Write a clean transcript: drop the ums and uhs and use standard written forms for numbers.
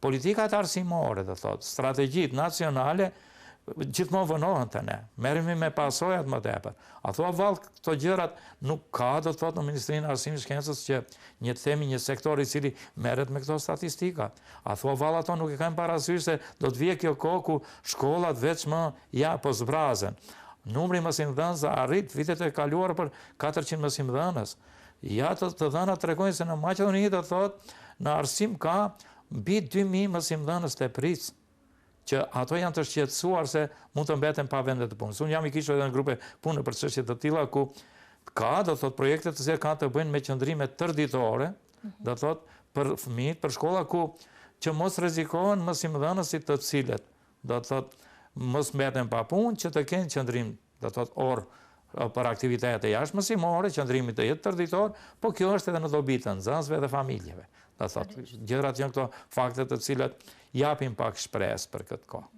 Politikat arsimore, dhe thot, strategjit nacionale, gjithmonë vënohen të ne. Merremi me pasojat më tepër. A thua vallë këto gjërat nuk ka, do thot, në Ministrinë e Arsimit Shkencës që një sektor i cili merret me këto statistika. A thua vallë ato nuk e kanë parasysh se do të vijë kjo kohë ku shkollat veçmë po zbrazen. Numri mësimdhënësve arrit vitet e kaluara për 400 mësimdhënës. Ja të dhënat tregojnë se në Maqedoni do thot në arsim ka mbi 2000 mësimdhënës të pritës, që ato janë të shqetësuar se mund të mbeten pa vende të punës. Unë jam i kishur edhe në grupe punë për çështje të tilla ku ka, do thot, projekte të cilat kanë të bëjnë me qëndrime tërditore, do thot, për fëmijët, për shkolla ku që mos rrezikohen mësimdhënësit të cilët, do thot, mos mbeten pa punë, që të kenë qëndrim, do thot, orë për aktivitete jashtëmësimore, qëndrimi të jetë tërditor, po kjo është edhe në dobi të nxënësve dhe familjeve. Do thot, gjërat janë këto fakte të cilat japin pak shpresë për këtë kohë.